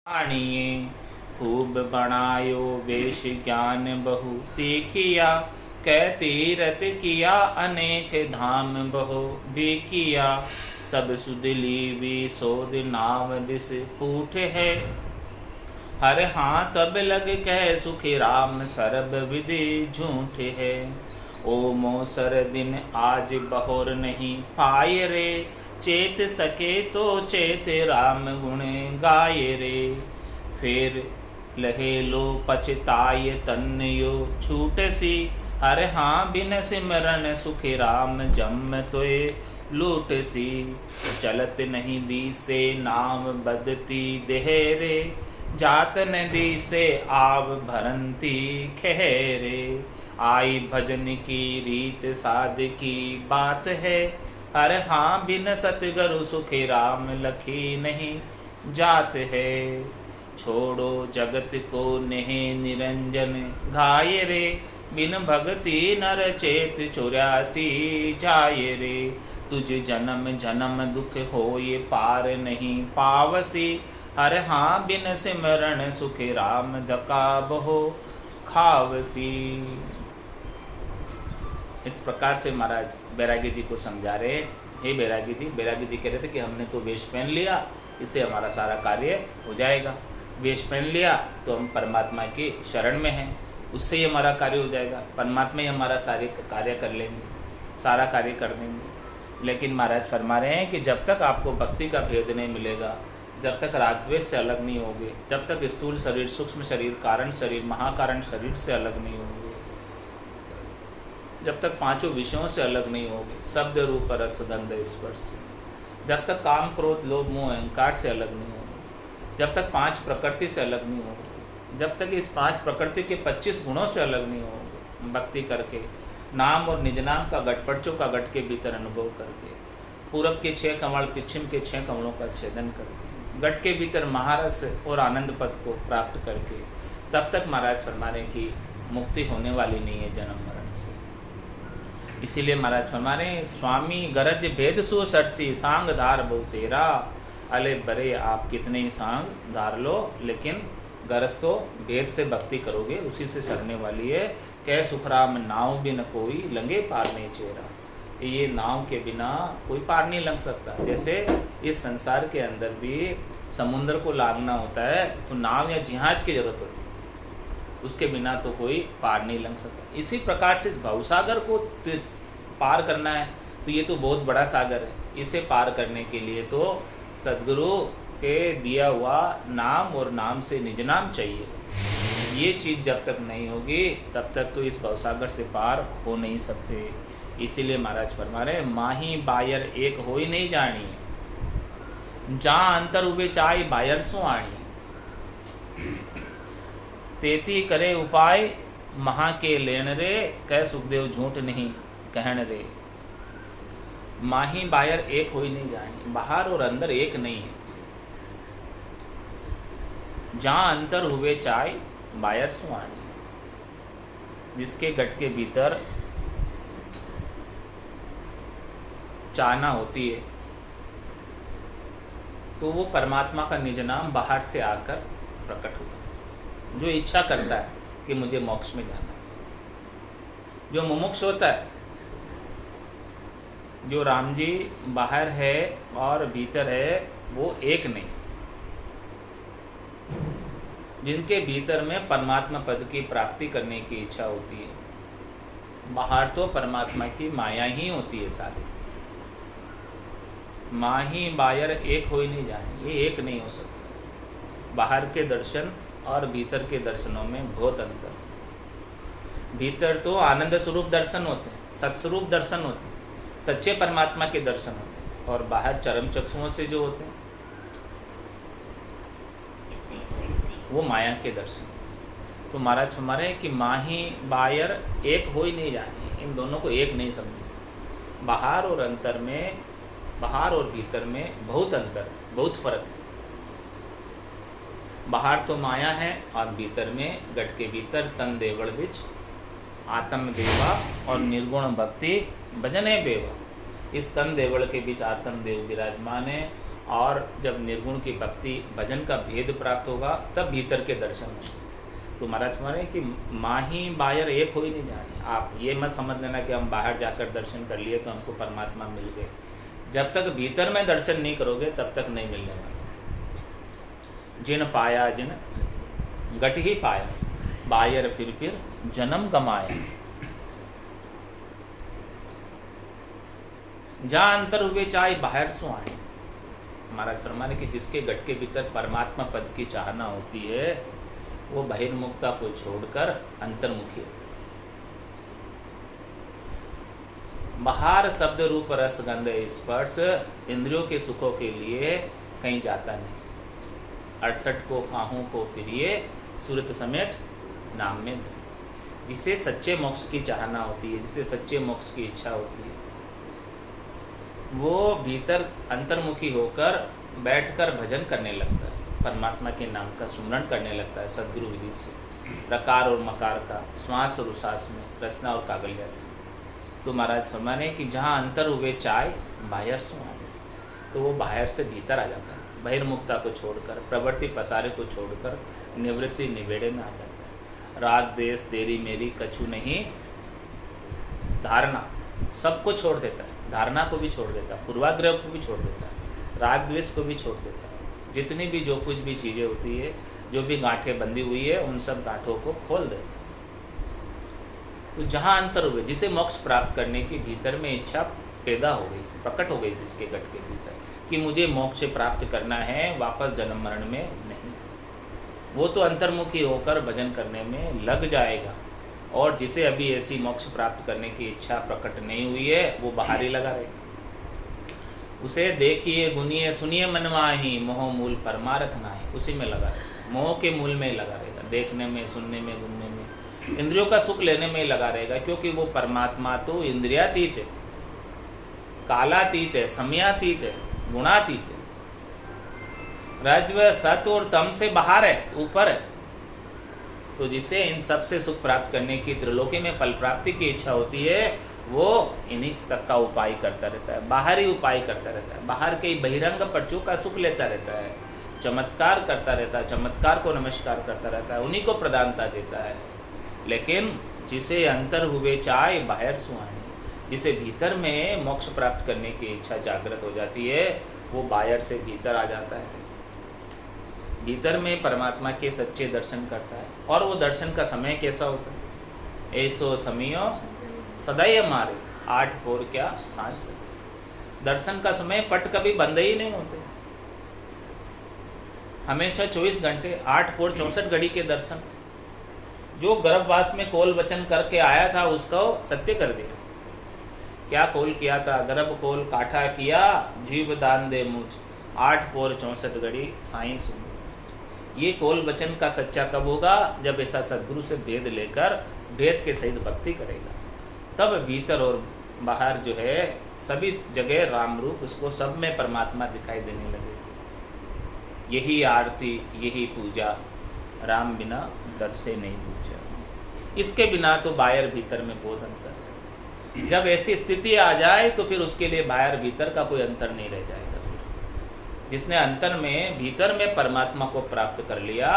जानिए खूब बनायो वेश ज्ञान बहु सीखिया कै तीरथ किया अनेक धाम बहु बिकिया सब सुध लीवी सोध नाम दिस फूट है हर हाँ तब लग कह सुखी राम सरब विधि झूठ है ओ मोसर दिन आज बहोर नहीं पाए रे चेत सके तो चेत राम गुण गाय रे फिर लहे लो पछताय तन यो छूट सी हर हाँ बिन सिमरन सुखी राम जम तोय लूट सी चलत नहीं दी से नाम बदती देहरे जात नदी से आव भरंती खहरे आई भजन की रीत साध की बात है अरे हाँ बिन सतगुरु सुखी राम लखी नहीं जात है छोड़ो जगत को नेह निरंजन घाय रे बिन भगति नर चेत 84 जाय रे तुझ जन्म जन्म दुख हो ये पार नहीं पावसी हर हाँ बिन सिमरण सुखी राम धका बहो खावसी। इस प्रकार से महाराज बैरागी जी को समझा रहे। हे बैरागी जी कह रहे थे कि हमने तो वेश पहन लिया, इससे हमारा सारा कार्य हो जाएगा। वेश पहन लिया तो हम परमात्मा की शरण में हैं, उससे ही हमारा कार्य हो जाएगा। परमात्मा ही हमारा सारे कार्य कर लेंगे, सारा कार्य कर देंगे। लेकिन महाराज फरमा रहे हैं कि जब तक आपको भक्ति का भेद नहीं मिलेगा, जब तक राग द्वेष से अलग नहीं होगे, जब तक स्थूल शरीर, सूक्ष्म शरीर, कारण शरीर, महाकारण शरीर से अलग नहीं होंगे, जब तक पांचों विषयों से अलग नहीं होगे, शब्द रूप रस गंध स्पर्श, जब तक काम क्रोध लोभ मोह अहंकार से अलग नहीं होगे, जब तक पांच प्रकृति से अलग नहीं होगे, जब तक इस पांच प्रकृति के 25 गुणों से अलग नहीं होगे, भक्ति करके नाम और निज नाम का गठपड़चों का गठ के भीतर अनुभव करके, पूरब के 6 कमल, पश्चिम के 6 कमलों का छेदन करके, गठ के भीतर महारस और आनंद पद को प्राप्त करके, तब तक महाराज फरमा रहे कि मुक्ति होने वाली नहीं है जन्म मरण से। इसीलिए महाराज फरमा रहे स्वामी गरज भेद सु सरसी सांग धार बहु तेरा। अले बरे आप कितने ही सांग धार लो, लेकिन गरज तो भेद से भक्ति करोगे, उसी से सरने वाली है। कह सुखराम नाव बिन कोई लंगे पार नहीं चेहरा। ये नाव के बिना कोई पार नहीं लंघ सकता। जैसे इस संसार के अंदर भी समुद्र को लांघना होता है तो नाव या जहाज की जरूरत होती है, उसके बिना तो कोई पार नहीं लंघ सकता। इसी प्रकार से इस भवसागर को पार करना है तो ये तो बहुत बड़ा सागर है। इसे पार करने के लिए तो सद्गुरु के दिया हुआ नाम और नाम से निज नाम चाहिए। ये चीज़ जब तक नहीं होगी तब तक तो इस भवसागर से पार हो नहीं सकते। इसीलिए महाराज फरमा रहे माही बायर एक हो ही नहीं जानी, जहाँ अंतर उबे चाय बायर सो आनी। तेती करे उपाय महा के लेन रे, कह सुखदेव झूठ नहीं कहन रे। माही बायर एक हो ही नहीं जानी, बाहर और अंदर एक नहीं है। जहाँ अंतर हुए चाय बायर सो आनी। जिसके गट के भीतर चाहना होती है तो वो परमात्मा का निज नाम बाहर से आकर प्रकट होगा। जो इच्छा करता है कि मुझे मोक्ष में जाना है, जो मुमुक्ष होता है, जो राम जी बाहर है और भीतर है, वो एक नहीं। जिनके भीतर में परमात्मा पद की प्राप्ति करने की इच्छा होती है, बाहर तो परमात्मा की माया ही होती है सारी। माही बायर एक हो ही नहीं जाने, ये एक नहीं हो सकता। बाहर के दर्शन और भीतर के दर्शनों में बहुत अंतर। भीतर तो आनंद स्वरूप दर्शन होते हैं, सत्स्वरूप दर्शन होते हैं, सच्चे परमात्मा के दर्शन होते हैं। और बाहर चरम चक्षुओं से जो होते हैं वो माया के दर्शन। तो महाराज हमारे कि माही बायर एक हो ही नहीं जाने, इन दोनों को एक नहीं समझे। बाहर और अंतर में, बाहर और भीतर में बहुत अंतर, बहुत फर्क है। बाहर तो माया है और भीतर में गट के भीतर तन देवड़ बिच आत्म देवा और निर्गुण भक्ति भजने बेवा। इस तन देवड़ के बीच आत्म देव विराजमान है और जब निर्गुण की भक्ति भजन का भेद प्राप्त होगा तब भीतर के दर्शन होंगे। तो महाराज माने कि माही बाहर एक हो ही नहीं जाने। आप ये मत समझ लेना कि हम बाहर जाकर दर्शन कर लिए तो हमको परमात्मा मिल गए। जब तक भीतर में दर्शन नहीं करोगे तब तक नहीं मिलने वाला। जिन पाया जिन गट ही पाया, बाहर फिर जन्म गमाया। जहाँ अंतर हुए चाहे बाहर सो आए। महाराज फरमाने कि जिसके गट के भीतर परमात्मा पद की चाहना होती है वो बहिर्मुखता को छोड़कर अंतर्मुखी होता है। बाहर शब्द रूप रस गंध स्पर्श इंद्रियों के सुखों के लिए कहीं जाता नहीं। 68 को काहों को प्रिय सूरत समेत नाम में। जिसे सच्चे मोक्ष की चाहना होती है, जिसे सच्चे मोक्ष की इच्छा होती है, वो भीतर अंतर्मुखी होकर बैठकर भजन करने लगता है, परमात्मा के नाम का सुमरण करने लगता है सद्गुरु विधि से, प्रकार और मकार का, श्वास और उसास में, रचना और कागलिया से। तो महाराज फरमाने कि जहाँ अंतर हुए चाय बाहर से आ गए, तो वो बाहर से भीतर आ जाता है। बहिर्मुखता को छोड़कर, प्रवृत्ति पसारे को छोड़कर निवृत्ति निवेड़े में आ जाता है। राग देश तेरी मेरी कछु नहीं, धारणा सबको छोड़ देता है, धारणा को भी छोड़ देता है, पूर्वाग्रह को भी छोड़ देता है, राग द्वेष को भी छोड़ देता है। जितनी भी जो कुछ भी चीज़ें होती है, जो भी गांठें बंधी हुई है, उन सब गांठों को खोल देता है। तो जहाँ अंतर हुए, जिसे मोक्ष प्राप्त करने की भीतर में इच्छा पैदा हो गई, प्रकट हो गई जिसके गट के भीतर कि मुझे मोक्ष प्राप्त करना है, वापस जन्म मरण में नहीं, वो तो अंतर्मुखी होकर भजन करने में लग जाएगा। और जिसे अभी ऐसी मोक्ष प्राप्त करने की इच्छा प्रकट नहीं हुई है, वो बाहर ही लगा रहेगा। उसे देखिए गुनिए सुनिए मनमाही, मोह मूल परमारथ नाही, उसी में लगा रहेगा, मोह के मूल में ही लगा रहेगा, देखने में, सुनने में, गुनने में, इंद्रियों का सुख लेने में ही लगा रहेगा। क्योंकि वो परमात्मा तो इंद्रियातीत है, कालातीत है, समयातीत है, गुणातीत है, रज्व सत्व और तम से बाहर है, ऊपर है। तो जिसे इन सब से सुख प्राप्त करने की, त्रिलोकी में फल प्राप्ति की इच्छा होती है, वो इन्हीं तक का उपाय करता रहता है, बाहर ही उपाय करता रहता है, बाहर के बहिरंग पर्चों का सुख लेता रहता है, चमत्कार करता रहता है, चमत्कार को नमस्कार करता रहता है, उन्हीं को प्रधानता देता है। लेकिन जिसे अंतर हुए चाय बाहर सुहानी, जिसे भीतर में मोक्ष प्राप्त करने की इच्छा जागृत हो जाती है, वो बाहर से भीतर आ जाता है, भीतर में परमात्मा के सच्चे दर्शन करता है। और वो दर्शन का समय कैसा होता है? ऐसो समियो सदैव मारे, 8 पोर क्या सांझ से। दर्शन का समय पट कभी बंद ही नहीं होते, हमेशा 24 घंटे, 8 पोर 64 घड़ी के दर्शन। जो गर्भवास में कोल वचन करके आया था उसको सत्य कर दिया। क्या कोल किया था? गर्भ कोल काठा किया, जीव दान दे मुझ, 8 पोर 64 घड़ी साईं सुन। ये कोल वचन का सच्चा कब होगा? जब ऐसा सद्गुरु से भेद लेकर भेद के सहित भक्ति करेगा, तब भीतर और बाहर जो है सभी जगह राम रूप, उसको सब में परमात्मा दिखाई देने लगेगी। यही आरती, यही पूजा, राम बिना दर से नहीं पूजा। इसके बिना तो बाहर भीतर में बहुत अंतर है। जब ऐसी स्थिति आ जाए तो फिर उसके लिए बाहर भीतर का कोई अंतर नहीं रह जाएगा। जिसने अंतर में, भीतर में परमात्मा को प्राप्त कर लिया,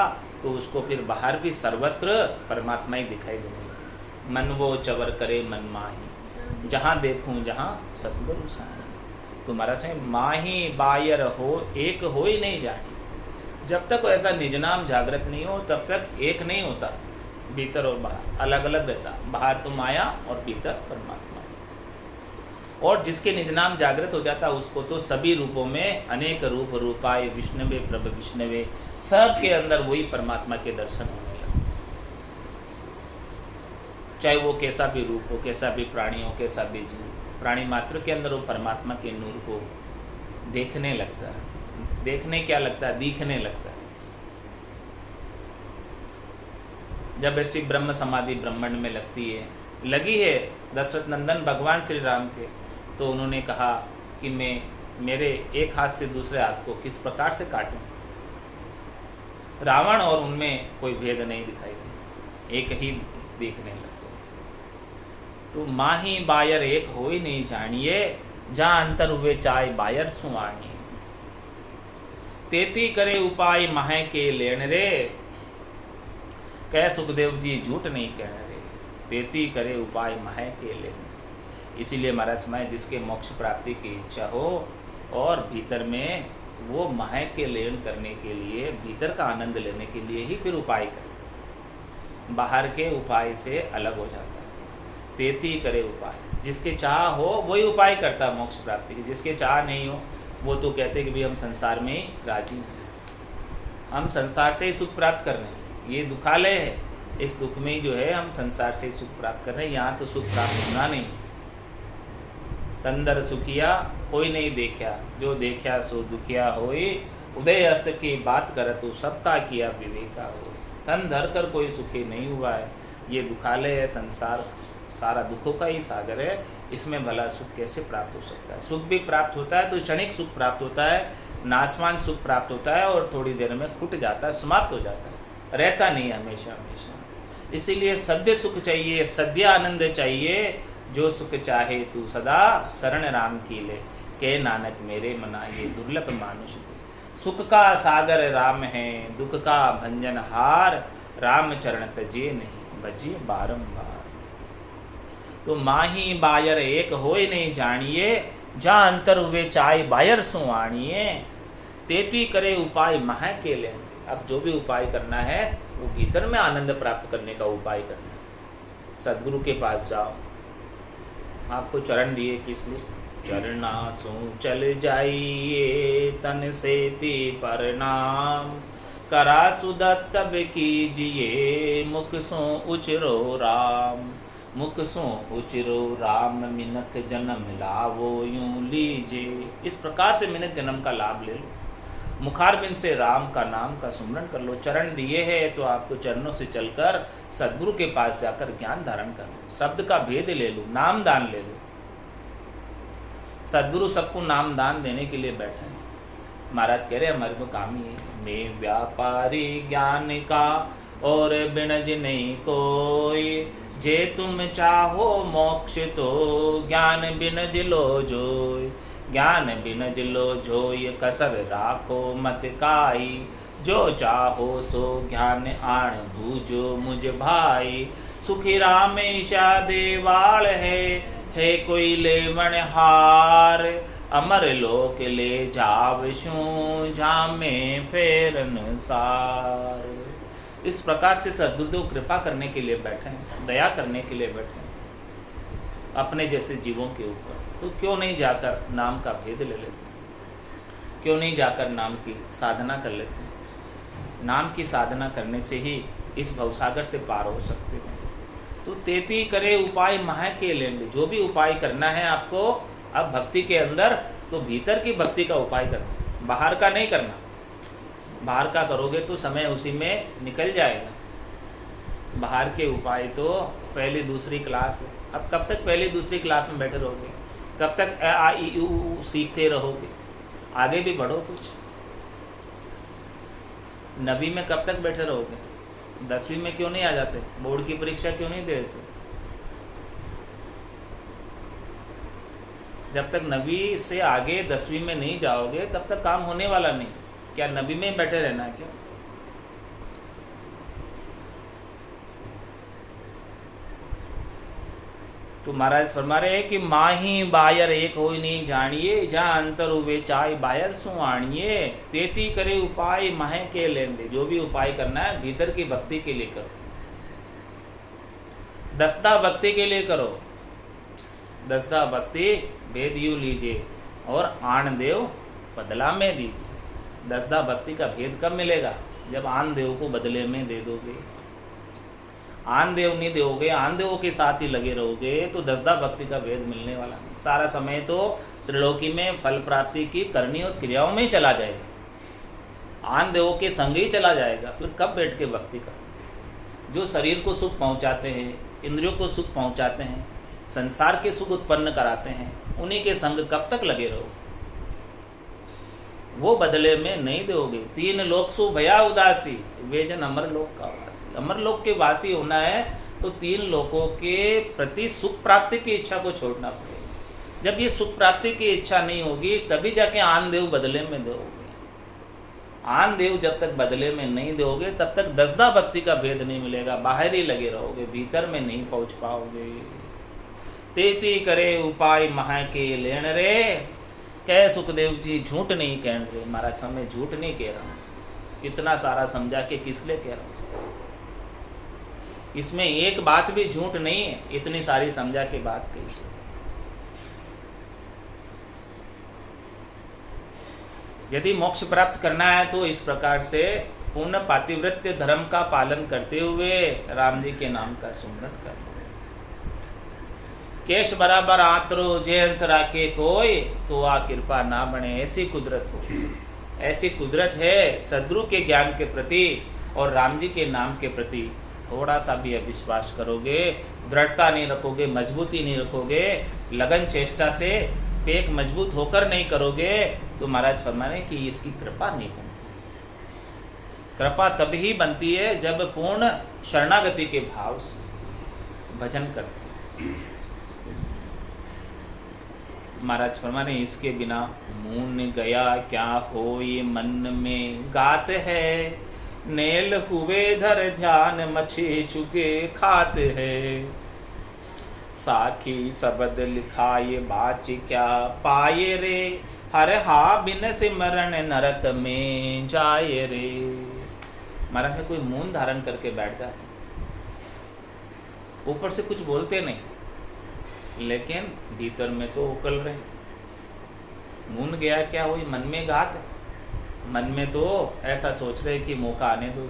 तो उसको फिर बाहर भी सर्वत्र परमात्मा ही दिखाई देने लगे। मन वो चवर करे मन माही, जहाँ देखूं जहाँ सतगुरु साई। तो महाराज ने माही बायर हो एक हो ही नहीं जानी। जब तक ऐसा निज नाम जागृत नहीं हो तब तक एक नहीं होता, भीतर और बाहर अलग अलग रहता। बाहर तो माया और भीतर परमात्मा। और जिसके निज नाम जागृत हो जाता उसको तो सभी रूपों में, अनेक रूप रूपाय विष्णवे प्रभ विष्णवे, सब के अंदर वही परमात्मा के दर्शन होने लगते। चाहे वो कैसा भी रूप हो, कैसा भी प्राणी हो, कैसा भी जीव, प्राणी मात्र के अंदर वो परमात्मा के नूर को देखने लगता है। देखने क्या लगता है? दिखने लगता है। जब ऐसी ब्रह्म समाधि ब्रह्मांड में लगती है, लगी है दशरथ नंदन भगवान श्री राम के, तो उन्होंने कहा कि मैं मेरे एक हाथ से दूसरे हाथ को किस प्रकार से काटूं। रावण और उनमें कोई भेद नहीं दिखाई दे, एक ही देखने लगते। तो माही बायर एक हो ही नहीं जानिए, जहाँ अंतर हुए चाय बायर सुवाणी। तेती करे उपाय मह के लेन रे, कह सुखदेव जी झूठ नहीं कहने रे। तेती करे उपाय मह के लेन। इसीलिए महाराज मैं जिसके मोक्ष प्राप्ति की इच्छा हो और भीतर में वो मह के लेन करने के लिए, भीतर का आनंद लेने के लिए ही फिर उपाय करते, बाहर के उपाय से अलग हो जाता है। तेती करे उपाय, जिसके चाह हो वही उपाय करता है मोक्ष प्राप्ति की। जिसके चाह नहीं हो वो तो कहते कि भाई हम संसार में ही राजी हैं, हम संसार से ही सुख प्राप्त कर रहे हैं, ये दुखालय है, इस दुख में ही जो है हम संसार से सुख प्राप्त कर रहे हैं, यहाँ तो सुख प्राप्त होना नहीं। तंदर सुखिया कोई नहीं देखा, जो देखा सो दुखिया होई, उदय अस्त की बात कर तो सबका किया विवेका हो। तन धर कर कोई सुखी नहीं हुआ है, ये दुखालय है, संसार सारा दुखों का ही सागर है, इसमें भला सुख कैसे प्राप्त हो सकता है। सुख भी प्राप्त होता है तो क्षणिक सुख प्राप्त होता है, नाशवान सुख प्राप्त होता है और थोड़ी देर में फुट जाता है, समाप्त हो जाता है, रहता नहीं हमेशा हमेशा। इसीलिए सद्य सुख चाहिए, सद्य आनंद चाहिए, जो सुख चाहे तू सदा शरण राम की ले, के नानक मेरे मना ये दुर्लभ मानुष। सुख का सागर राम है, दुख का भंजन हार, राम चरण तजे नहीं बजे बारंबार। तो माही बायर एक होय नहीं जानिए, जा अंतर हुए चाय बायर सो आनिए, तेती करे उपाय मह के ले। अब जो भी उपाय करना है वो भीतर में आनंद प्राप्त करने का उपाय करना है। सद्गुरु के पास जाओ, आपको चरण दिए किस लिए? चरना सो चल जाइए तन से ती प्रणाम, करा सुदत तब कीजिए, मुख सो उचरो राम, मुख सो उचरो राम, मिनक जन्म लावो यूं लीजिए। इस प्रकार से मिनक जन्म का लाभ ले लो, मुखारबिंद से राम का नाम का सुमरन कर लो। चरण दिए है तो आपको चरणों से चलकर सद्गुरु के पास जाकर ज्ञान धारण कर लो, शब्द का भेद ले लो, नाम दान ले लो। सद्गुरु सबको नाम दान देने के लिए बैठे हैं। महाराज कह रहे हैं हमारे तो काम ही है, मैं व्यापारी ज्ञान का और बिनज नहीं कोई, जे तुम चाहो मोक्ष तो ज्ञान बिनज लो जोय, ज्ञान बिनज लो जोय कसर राखो मत काई, जो चाहो सो ज्ञान आण बूझो मुझ भाई, सुखी रामेशा देवाल है कोई लेवण हार, अमर लोक ले जावशू जामे फेरन सार। इस प्रकार से सद्गुरुदेव कृपा करने के लिए बैठे हैं, दया करने के लिए बैठे हैं अपने जैसे जीवों के ऊपर। तो क्यों नहीं जाकर नाम का भेद ले लेते हैं, क्यों नहीं जाकर नाम की साधना कर लेते हैं। नाम की साधना करने से ही इस भवसागर से पार हो सकते हैं। तो तेती करे उपाय मह के लेंगे, जो भी उपाय करना है आपको अब भक्ति के अंदर, तो भीतर की भक्ति का उपाय करना, बाहर का नहीं करना। बाहर का करोगे तो समय उसी में निकल जाएगा। बाहर के उपाय तो पहली दूसरी क्लास है। अब कब तक पहली दूसरी क्लास में बैठे रहोगे? कब तक अ आ इ उ सीखते रहोगे? आगे भी बढ़ो कुछ। 9वीं में कब तक बैठे रहोगे? 10वीं में क्यों नहीं आ जाते? बोर्ड की परीक्षा क्यों नहीं देते? जब तक 9वीं से आगे 10वीं में नहीं जाओगे तब तक काम होने वाला नहीं। क्या 9वीं में बैठे रहना है क्या? तो महाराज फरमा रहे हैं कि माही बायर एक होई नहीं जानिए, जहाँ अंतर हुए चाय बायर सु आनिए, तेती करे उपाय मह के लेंदे। जो भी उपाय करना है भीतर की भक्ति के लिए करो, दसदा भक्ति के लिए करो। दसदा भक्ति भेद यू लीजिए और आन देव बदला में दीजिए। दसदा भक्ति का भेद कब मिलेगा? जब आन देव को बदले में दे दोगे। आन देव नहीं दोगे, आन देवों के साथ ही लगे रहोगे तो दसदा भक्ति का भेद मिलने वाला नहीं। सारा समय तो त्रिलोकी में फल प्राप्ति की करनी और क्रियाओं में ही चला जाएगा, आन देवों के संग ही चला जाएगा। फिर कब बैठ के भक्ति करो? जो शरीर को सुख पहुंचाते हैं, इंद्रियों को सुख पहुंचाते हैं, संसार के सुख उत्पन्न कराते हैं, उन्हीं के संग कब तक लगे रहो? वो बदले में नहीं दोगे। 3 लोक सु भया उदासी, वे जन अमर लोक का वासी। अमर लोक के वासी होना है तो 3 लोकों के प्रति सुख प्राप्ति की इच्छा को छोड़ना पड़ेगा। जब ये सुख प्राप्ति की इच्छा नहीं होगी तभी जाके आन देव बदले में दोगे। आन देव जब तक बदले में नहीं दोगे तब तक दसदा भक्ति का भेद नहीं मिलेगा। बाहर ही लगे रहोगे, भीतर में नहीं पहुंच पाओगे। तेती करे उपाय महा के लेन रे, कह सुखदेव जी झूठ नहीं कह रहे। महाराज मैं झूठ नहीं कह रहा हूँ, इतना सारा समझा के किस लिए कह रहा हूँ। इसमें एक बात भी झूठ नहीं है, इतनी सारी समझा के बात कही। यदि मोक्ष प्राप्त करना है तो इस प्रकार से पूर्ण पातिव्रत्य धर्म का पालन करते हुए राम जी के नाम का सुमरन करना। केश बराबर आतरो जे हंस राखे कोई, तो आ कृपा ना बने, ऐसी कुदरत हो। ऐसी कुदरत है सद्गुरु के ज्ञान के प्रति और राम जी के नाम के प्रति थोड़ा सा भी अविश्वास करोगे, दृढ़ता नहीं रखोगे, मजबूती नहीं रखोगे, लगन चेष्टा से पेट मजबूत होकर नहीं करोगे, तो महाराज फरमाने कि इसकी कृपा नहीं बनती। कृपा तभी बनती है जब पूर्ण शरणागति के भाव से भजन करते। महाराज फरमाने इसके बिना मून गया क्या हो ये मन में गात है, नेल हुए धर ध्यान मछी चुके खात है, साखी शब्द लिखाए बाच क्या पाए रे, हर हा बिन सिमरण नरक में जाए रे। महाराज में कोई मौन धारण करके बैठ जाते, ऊपर से कुछ बोलते नहीं, लेकिन भीतर में तो उकल रहे। मून गया क्या हुई, मन में गात है। मन में तो ऐसा सोच रहे कि मौका आने दो,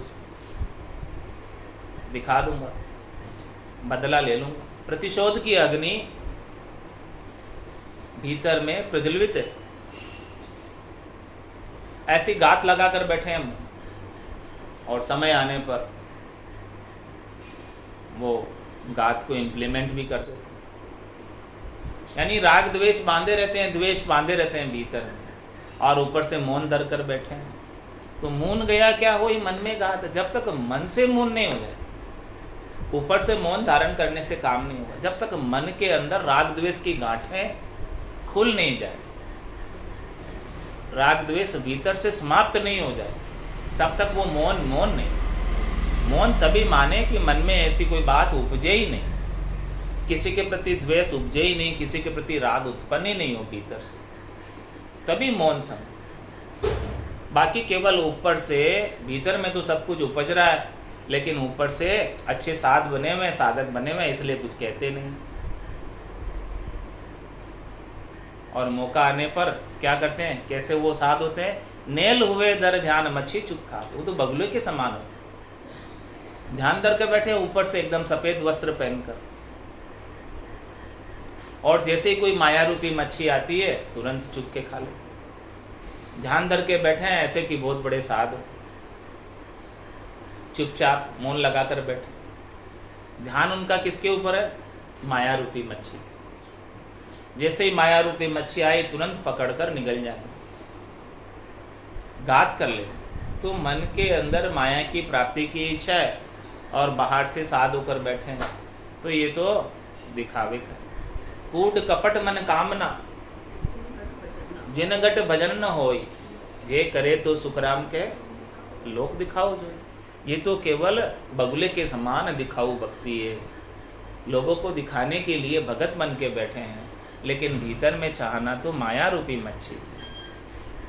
दिखा दूंगा, बदला ले लूंगा। प्रतिशोध की अग्नि भीतर में प्रज्वलित है। ऐसी गात लगाकर बैठे हम, और समय आने पर वो गात को इम्प्लीमेंट भी कर देते। यानी राग द्वेष बांधे रहते हैं, द्वेष बांधे रहते हैं भीतर में, और ऊपर से मौन धर कर बैठे हैं। तो मून गया क्या हो मन में गात। जब तक मन से मौन नहीं हो जाए, ऊपर से मौन धारण करने से काम नहीं होगा। जब तक मन के अंदर राग द्वेष की गांठें खुल नहीं जाए, राग द्वेष भीतर से समाप्त नहीं हो जाए, तब तक वो मौन मौन नहीं। मौन तभी माने कि मन में ऐसी कोई बात उपजे ही नहीं, किसी के प्रति द्वेष उपजे ही नहीं, किसी के प्रति राग उत्पन्न ही नहीं हो भीतर से, तभी मौन समय। बाकी केवल ऊपर से, भीतर में तो सब कुछ उपज रहा है, लेकिन ऊपर से अच्छे साध बने हुए, साधक बने हुए, इसलिए कुछ कहते नहीं। और मौका आने पर क्या करते हैं, कैसे वो साध होते हैं, नेल हुए दर ध्यान मच्छी चुप खाते। वो तो बगुले के समान होते हैं, ध्यान धर कर बैठे, ऊपर से एकदम सफेद वस्त्र पहनकर, और जैसे ही कोई माया रूपी मच्छी आती है तुरंत चुप के खा लेते। ध्यान धर के बैठे हैं ऐसे कि बहुत बड़े साध हो, चुपचाप मौन लगाकर बैठे। ध्यान उनका किसके ऊपर है, माया रूपी मच्छी। जैसे ही माया रूपी मच्छी आई तुरंत पकड़कर निगल जाए, घात कर ले। तो मन के अंदर माया की प्राप्ति की इच्छा है और बाहर से साध होकर बैठे हैं, तो ये तो दिखावे का। कूट कपट मन कामना, जिन गट भजन न होई, ये करे तो सुखराम के लोक दिखाओ जो। ये तो केवल बगुले के समान दिखाऊ भक्ति है, लोगों को दिखाने के लिए भगत बन के बैठे हैं, लेकिन भीतर में चाहना तो माया रूपी मच्छी।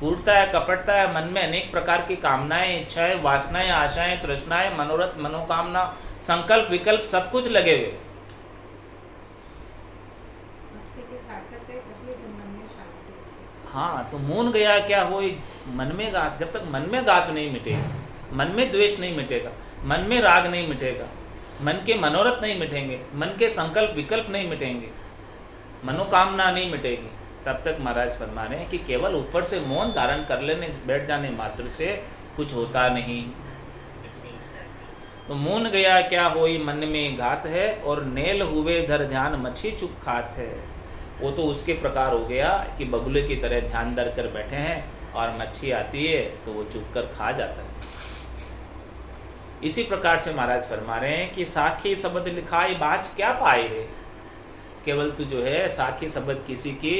कूटता है, कपटता है, मन में अनेक प्रकार की कामनाएं, इच्छाएं, वासनाएं, आशाएं, तृष्णाएं, मनोरथ, मनोकामना, संकल्प, विकल्प सब कुछ लगे हुए। हाँ, तो मून गया क्या हो मन में गात। जब तक मन में गात नहीं मिटेगा, मन में द्वेष नहीं मिटेगा, मन में राग नहीं मिटेगा, मन के मनोरथ नहीं मिटेंगे, मन के संकल्प विकल्प नहीं मिटेंगे, मनोकामना नहीं मिटेगी, तब तक महाराज फरमा रहे हैं कि केवल ऊपर से मौन धारण कर लेने बैठ जाने मात्र से कुछ होता नहीं। तो मून गया क्या होई मन में घात है, और नेल हुए धर ध्यान मच्छी चुप खात है। वो तो उसके प्रकार हो गया कि बगुले की तरह ध्यान धर कर बैठे हैं, और मच्छी आती है तो वो चुप कर खा जाता है। इसी प्रकार से महाराज फरमा रहे हैं कि साखी शब्द लिखाई बाच क्या पाए रे। केवल तू जो है साखी शब्द किसी की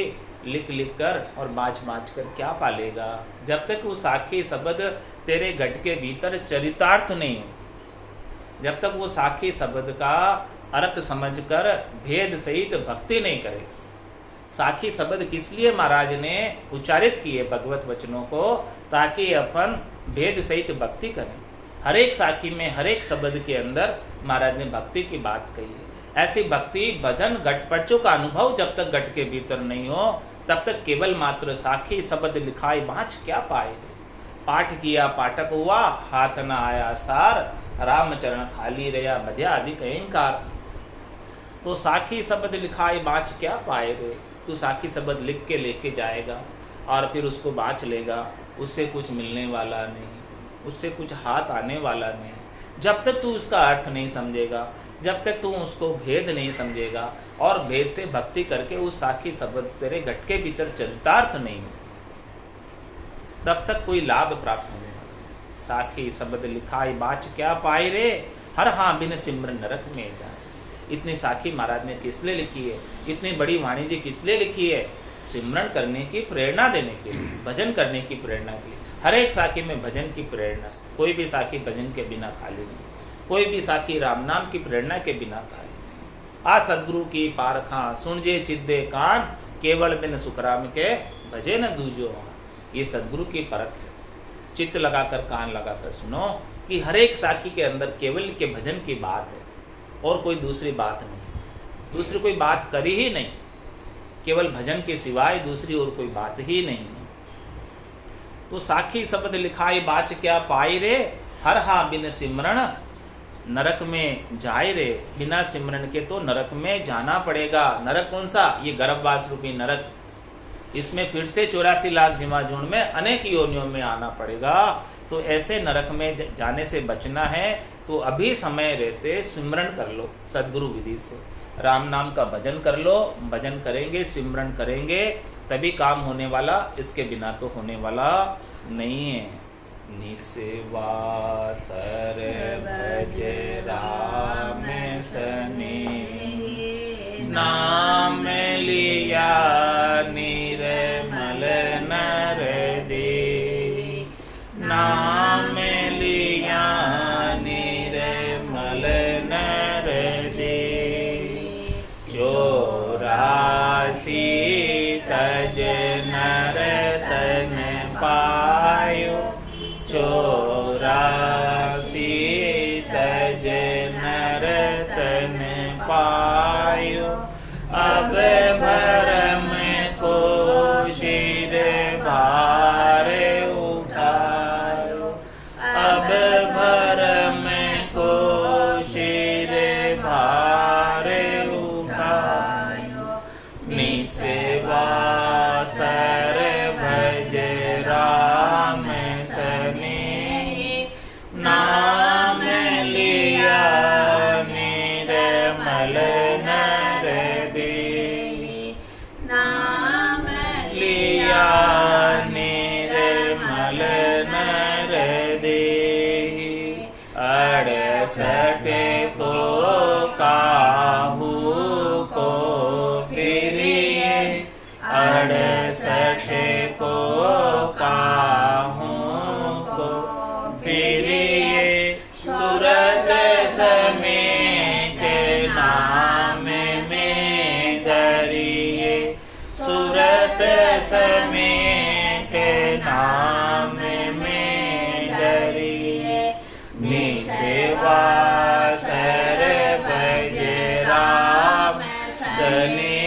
लिख लिख कर और बाच बाच कर क्या पालेगा। जब तक वो साखी शब्द तेरे घट के भीतर चरितार्थ नहीं हो। जब तक वो साखी शब्द का अर्थ समझकर भेद सहित भक्ति नहीं करे। साखी शब्द किस लिए महाराज ने उच्चारित किए भगवत वचनों को, ताकि अपन भेद सहित भक्ति करें। हर एक साखी में हर एक शब्द के अंदर महाराज ने भक्ति की बात कही है। ऐसी भक्ति भजन घटपरचों का अनुभव जब तक घट के भीतर नहीं हो, तब तक केवल मात्र साखी शब्द लिखाई बाँच क्या पाए। पाठ किया पाठक हुआ, हाथ न आया सार, रामचरण खाली रहा बध्या अधिक अहंकार। तो साखी शब्द लिखाई बाँच क्या पाएगा। तू साखी शब्द लिख के लेके जाएगा और फिर उसको बाँच लेगा, उससे कुछ मिलने वाला नहीं, उससे कुछ हाथ आने वाला नहीं। जब तक तू उसका अर्थ नहीं समझेगा, जब तक तू उसको भेद नहीं समझेगा और भेद से भक्ति करके उस साखी शब्द तेरे घट के भीतर चरितार्थ नहीं हो, तब तक कोई लाभ प्राप्त नहीं होगा। साखी शब्द लिखाई बाँच क्या पाए रे, हर हाँ बिन सिमरन नरक में जाए। इतनी साखी महाराज ने किस लिए लिखी है, इतनी बड़ी वाणी जी किस लिए लिखी है। सिमरन करने की प्रेरणा देने के लिए, भजन करने की प्रेरणा के लिए। हर एक साखी में भजन की प्रेरणा। कोई भी साखी भजन के बिना खाली नहीं, कोई भी साखी राम नाम की प्रेरणा के बिना खाली नहीं। आ सदगुरु की पारखा सुनजे चिद्दे कान, केवल बिन सुखराम के भजे न दूजो। ये सदगुरु की परख है। चित्त लगाकर कान लगाकर सुनो कि हर एक साखी के अंदर केवल के भजन की बात है और कोई दूसरी बात नहीं, दूसरी कोई बात करी ही नहीं। केवल भजन के सिवाय दूसरी और कोई बात ही नहीं है। तो साखी शब्द लिखाई बाच क्या पाई रे, हर हा बिन सिमरण नरक में जाए रे। बिना सिमरन के तो नरक में जाना पड़ेगा। नरक कौन सा, ये गर्भवास रूपी नरक। इसमें फिर से 84 लाख जिमाजून में अनेक योनियों में आना पड़ेगा। तो ऐसे नरक में जाने से बचना है तो अभी समय रहते सिमरन कर लो सदगुरु विधि से। राम नाम का भजन कर लो। भजन करेंगे, सिमरन करेंगे, तभी काम होने वाला, इसके बिना तो होने वाला नहीं है। निसेवा सर भज राम सने, नाम लिया निर्मल नर दे। नाम लिया निर्मल नर दे, 84 तज नर तन पायो। 84 तज नर तन पायो। अब भरम को शिर भार उठायो। अब भरम को शिर भार उठायो। निसेवा सर भज राम सने, नाम लिया निर्मल नर दे। नाम लिया निर्मल नर दे। 68 को काहू को प्रिय, 68 को काहू को प्रिय। सूरत समेत नाम में धरिए। सूरत समेत नाम में धरिए। निसेवा सर भज राम सने,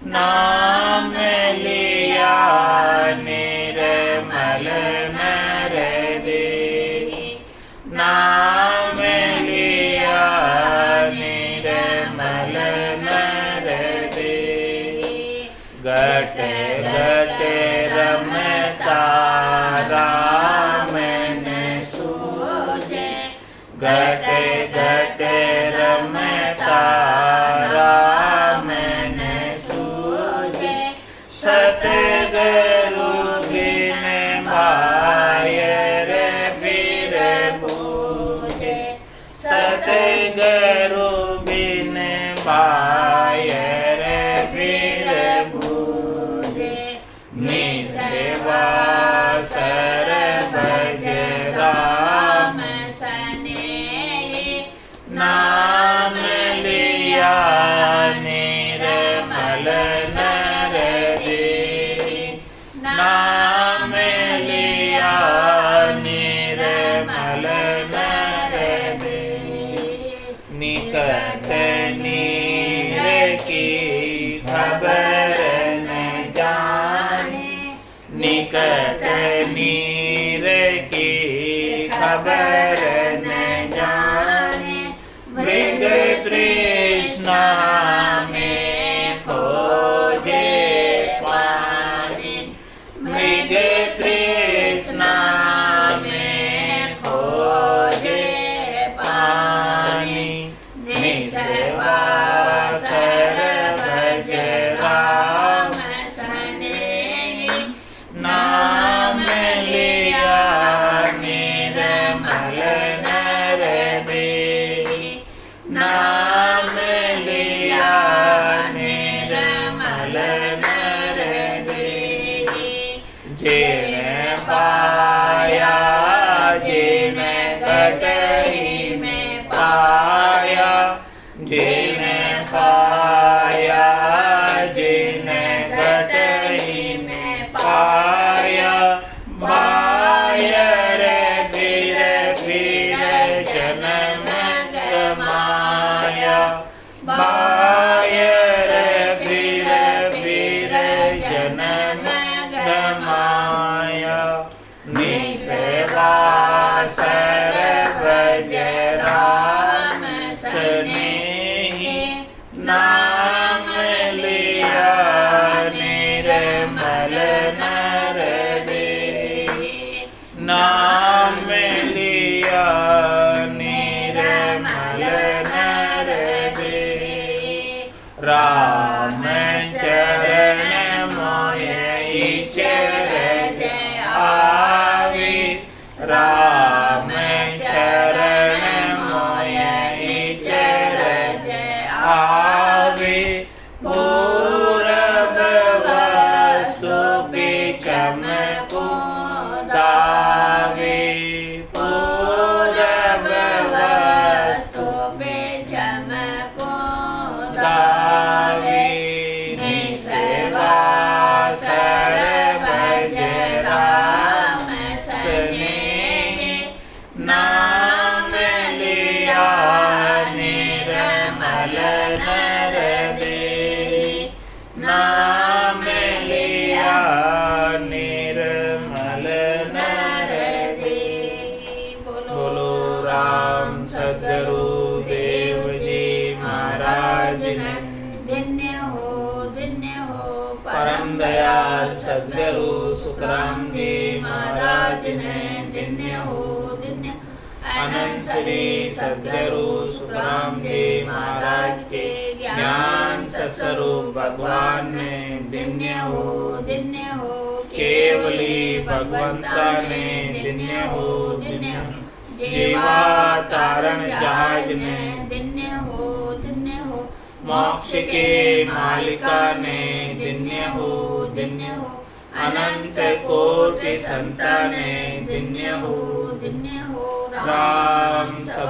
नाम लिया निर्मल नर दे। नाम लिया निर्मल नर दे। घट घट रमता राम न सूझे। घट घट रमता राम न सूझे। सतगुरु बिन भायर फिर बूझे। सतगुरु बिन भायर फिर बूझे। निसेवा सर भज मल नर दे। निकट नीर की खबर न जाने, निकट नीर की खबर न जाने, मृग तृष्णा में खोजे पानी, मृग तृष्णा में खोजे पानी। निस्वास भज राम सनेही, नाम लिया निर्मल नर देहि, नाम लिया निर्मल नर देहि। जिन पाया जिन घटहि में पाया, जिन पाया जिन घटहि में पाया, बायर फिर फिर जन्म गमाया, बायर फिर फिर जन्म गमाया। निस्वास भज राम सनेही, नाम लिया निर्मल नर देहि, नाम लिया निर्मल नर देहि। राम चरण मोय इचरज आवे, राम चरण मोय इचरज आवे। पूरब वस्तु पे चमको दावे, पूरब वस्तु पे चमको दावे। निस्वास भज राम सनेही, नाम लिया निर्मल नर देहि, नाम लिया निर्मल नर देहि। बोलो राम सद्गुरु देव जी महाराज ने। धन्य हो परम दयाल सद्गुरु सुखराम जी महाराज ने। धन्य हो अनंत श्री सद्गुरु सुखराम जी महाराज के ज्ञान सत्स्वरूप भगवान ने। धन्य हो केवली भगवंता ने। धन्य हो जीवा तारण जहाज ने। धन्य हो मोक्ष के मालिका ने। धन्य हो अनंत कोटि संता ने। धन्य हो राम